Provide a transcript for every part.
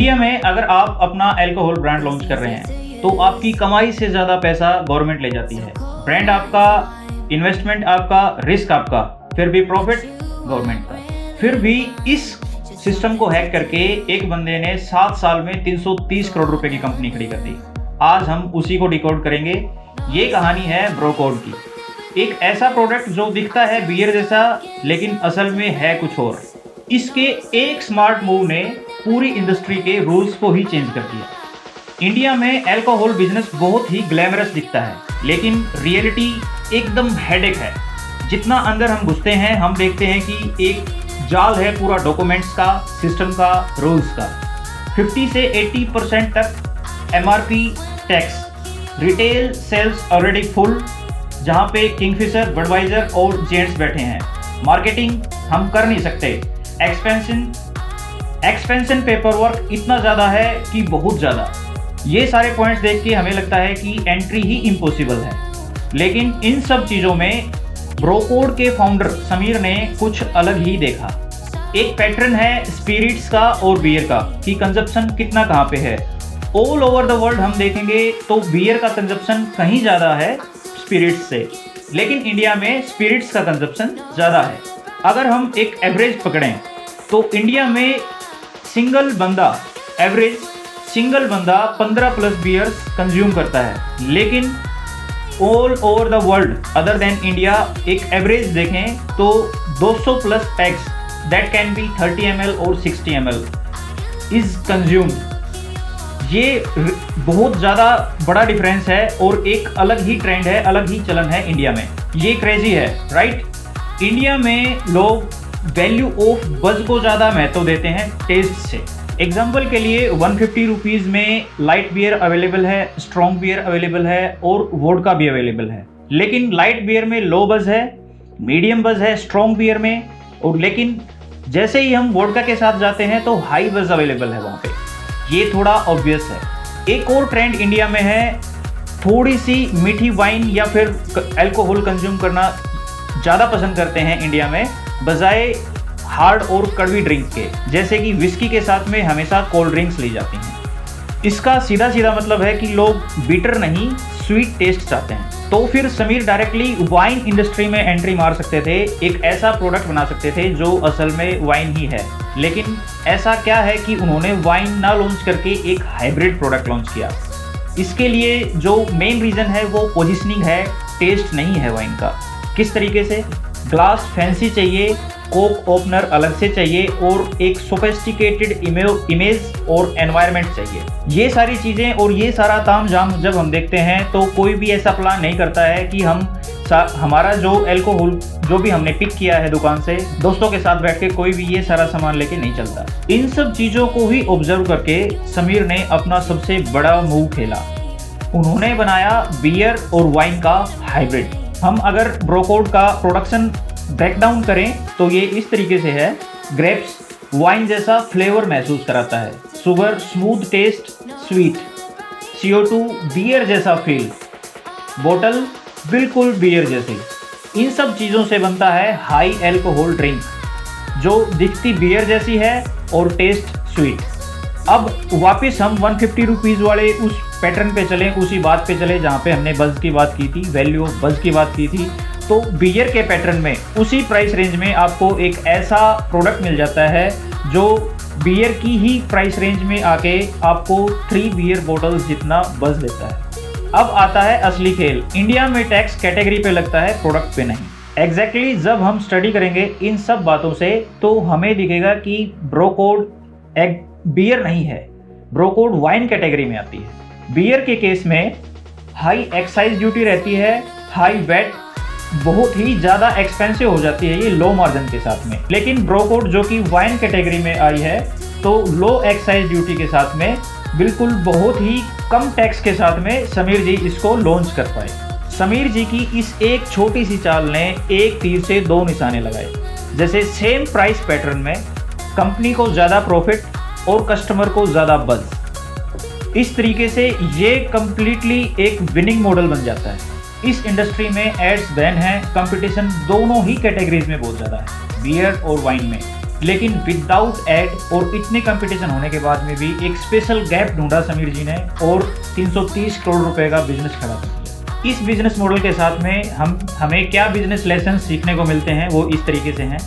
India में अगर आप अपना अल्कोहल ब्रांड लॉन्च कर रहे हैं तो आपकी कमाई से ज़्यादा पैसा गवर्नमेंट ले जाती है। ब्रांड आपका, इन्वेस्टमेंट आपका, रिस्क आपका, फिर भी प्रॉफिट गवर्नमेंट का। फिर भी इस सिस्टम को हैक करके एक बंदे ने 7 साल में 330 करोड़ रुपए की कंपनी खड़ी कर दी। आज हम उसी को डिकोड करेंगे। ये कहानी है ब्रोकोड की। एक ऐसा प्रोडक्ट जो दिखता है बियर जैसा लेकिन असल में है कुछ और। इसके एक स्मार्ट मूव ने पूरी इंडस्ट्री के रूल्स को ही चेंज कर दिया। इंडिया में अल्कोहल बिजनेस बहुत ही ग्लैमरस दिखता है लेकिन रियलिटी एकदम हेडेक है। जितना अंदर हम घुसते हैं हम देखते हैं कि एक जाल है पूरा डॉक्यूमेंट्स का, सिस्टम का, रूल्स का। 50 से 80% तक MRP tax, retail sales already full, जहाँ पे किंगफिशर, बडवाइजर और जेंट्स बैठे हैं। मार्केटिंग हम कर नहीं सकते। एक्सपेंशन पेपर वर्क इतना ज़्यादा है कि बहुत ज़्यादा। ये सारे पॉइंट्स देख के हमें लगता है कि एंट्री ही इम्पॉसिबल है। लेकिन इन सब चीज़ों में ब्रोकोड के फाउंडर समीर ने कुछ अलग ही देखा। एक पैटर्न है स्पिरिट्स का और बियर का कि कंजप्शन कितना कहाँ पे है। ऑल ओवर द वर्ल्ड हम देखेंगे तो बियर का कंजप्शन कहीं ज़्यादा है स्पिरिट्स से, लेकिन इंडिया में स्पिरिट्स का कंजप्शन ज़्यादा है। अगर हम एक एवरेज पकड़ें तो इंडिया में एवरेज सिंगल बंदा 15 प्लस बियर्स कंज्यूम करता है। लेकिन all over the world other than India एक एवरेज देखें तो 200 plus PACS, that can be 30 ml और 60 ml इज कंज्यूम्ड। ये बहुत ज़्यादा बड़ा डिफरेंस है और एक अलग ही ट्रेंड है, अलग ही चलन है इंडिया में। ये क्रेजी है, राइट? इंडिया में लोग वैल्यू ऑफ बज़ को ज़्यादा महत्व देते हैं टेस्ट से। एग्जाम्पल के लिए 150 रुपीज़ में लाइट बियर अवेलेबल है, स्ट्रॉन्ग बियर अवेलेबल है और वोडका भी अवेलेबल है। लेकिन लाइट बियर में लो बज़ है, मीडियम बज़ है स्ट्रॉन्ग बियर में, और लेकिन जैसे ही हम वोडका के साथ जाते हैं तो हाई बज़ अवेलेबल है वहाँ पे। ये थोड़ा ऑब्वियस है। एक और ट्रेंड इंडिया में है, थोड़ी सी मीठी वाइन या फिर अल्कोहल कंज्यूम करना ज़्यादा पसंद करते हैं इंडिया में, बजाय हार्ड और कड़वी ड्रिंक के। जैसे कि विस्की के साथ में हमेशा कोल्ड ड्रिंक्स ली जाती हैं। इसका सीधा सीधा मतलब है कि लोग बिटर नहीं, स्वीट टेस्ट चाहते हैं। तो फिर समीर डायरेक्टली वाइन इंडस्ट्री में एंट्री मार सकते थे, एक ऐसा प्रोडक्ट बना सकते थे जो असल में वाइन ही है। लेकिन ऐसा क्या है कि उन्होंने वाइन ना लॉन्च करके एक हाइब्रिड प्रोडक्ट लॉन्च किया। इसके लिए जो मेन रीज़न है वो पोजिशनिंग है, टेस्ट नहीं है वाइन का। किस तरीके से? ग्लास फैंसी चाहिए, कोक ओपनर अलग से चाहिए और एक सोफिस्टिकेटेड इमेज और एनवायरनमेंट चाहिए। ये सारी चीज़ें और ये सारा तामझाम जब हम देखते हैं तो कोई भी ऐसा प्लान नहीं करता है कि हमारा जो अल्कोहल जो भी हमने पिक किया है दुकान से, दोस्तों के साथ बैठ के कोई भी ये सारा सामान लेके नहीं चलता। इन सब चीज़ों को ही ऑब्जर्व करके समीर ने अपना सबसे बड़ा मूव खेला। उन्होंने बनाया बियर और वाइन का हाइब्रिड। हम अगर ब्रोकोड का प्रोडक्शन ब्रेकडाउन करें तो ये इस तरीके से है। ग्रेप्स वाइन जैसा फ्लेवर महसूस कराता है, sugar smooth taste, sweet, CO2 beer जैसा फील, बोतल बिल्कुल बियर जैसी। इन सब चीज़ों से बनता है हाई अल्कोहल ड्रिंक जो दिखती बियर जैसी है और टेस्ट स्वीट। अब वापस हम 150 रुपीज़ वाले उस पैटर्न पे चलें, उसी बात पे चले जहाँ पे हमने बज़ की बात की थी, वैल्यू ऑफ बज़ की बात की थी। तो बियर के पैटर्न में उसी प्राइस रेंज में आपको एक ऐसा प्रोडक्ट मिल जाता है जो बियर की ही प्राइस रेंज में आके आपको 3 बियर बोतल्स जितना बज़ देता है। अब आता है असली खेल। इंडिया में टैक्स कैटेगरी पे लगता है, प्रोडक्ट पे नहीं। एग्जैक्टली जब हम स्टडी करेंगे इन सब बातों से तो हमें दिखेगा कि ब्रोकोड एक बियर नहीं है, ब्रोकोड वाइन कैटेगरी में आती है। बियर के केस में हाई एक्साइज ड्यूटी रहती है, हाई वैट, बहुत ही ज़्यादा एक्सपेंसिव हो जाती है ये लो मार्जिन के साथ में। लेकिन ब्रोकोड जो कि वाइन कैटेगरी में आई है तो लो एक्साइज ड्यूटी के साथ में बिल्कुल बहुत ही कम टैक्स के साथ में समीर जी इसको लॉन्च कर पाए। समीर जी की इस एक छोटी सी चाल ने एक तीर से 2 निशाने लगाए। जैसे सेम प्राइस पैटर्न में कंपनी को ज़्यादा प्रॉफिट और कस्टमर को ज़्यादा बज़। इस तरीके से ये कम्प्लीटली एक विनिंग मॉडल बन जाता है। इस इंडस्ट्री में एड्स बैन है, कंपटीशन दोनों ही कैटेगरीज में बहुत ज़्यादा है, बियर और वाइन में। लेकिन विदाउट एड और इतने कंपटीशन होने के बाद में भी एक स्पेशल गैप ढूंढा समीर जी ने और 330 करोड़ रुपए का बिजनेस खड़ा कर दिया। इस बिजनेस मॉडल के साथ में हमें क्या बिजनेस लेसन सीखने को मिलते हैं वो इस तरीके से हैं।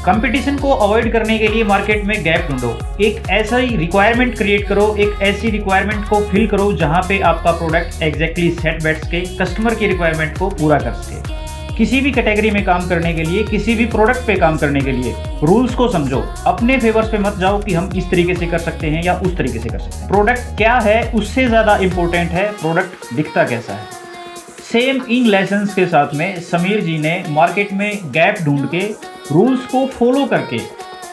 कंपटीशन को अवॉइड करने के लिए मार्केट में गैप ढूंढो, एक ऐसा ही रिक्वायरमेंट क्रिएट करो, एक ऐसी रिक्वायरमेंट को फिल करो जहां पे आपका प्रोडक्ट एग्जैक्टली सेट बैठ के कस्टमर की रिक्वायरमेंट को पूरा कर सके। किसी भी कैटेगरी में काम करने के लिए, किसी भी प्रोडक्ट पे काम करने के लिए रूल्स को समझो, अपने फेवर्स पे मत जाओ कि हम इस तरीके से कर सकते हैं या उस तरीके से कर सकते हैं। प्रोडक्ट क्या है उससे ज़्यादा इंपॉर्टेंट है प्रोडक्ट दिखता कैसा है। सेम इन लेसन्स के साथ में समीर जी ने मार्केट में गैप ढूंढ के रूल्स को फॉलो करके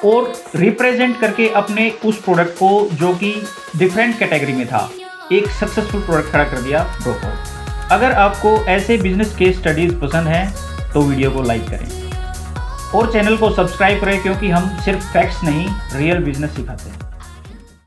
और रिप्रेजेंट करके अपने उस प्रोडक्ट को जो कि डिफरेंट कैटेगरी में था एक सक्सेसफुल प्रोडक्ट खड़ा कर दिया ड्रॉपआउट। अगर आपको ऐसे बिजनेस केस स्टडीज़ पसंद हैं तो वीडियो को लाइक करें और चैनल को सब्सक्राइब करें, क्योंकि हम सिर्फ फैक्ट्स नहीं रियल बिजनेस सिखाते हैं।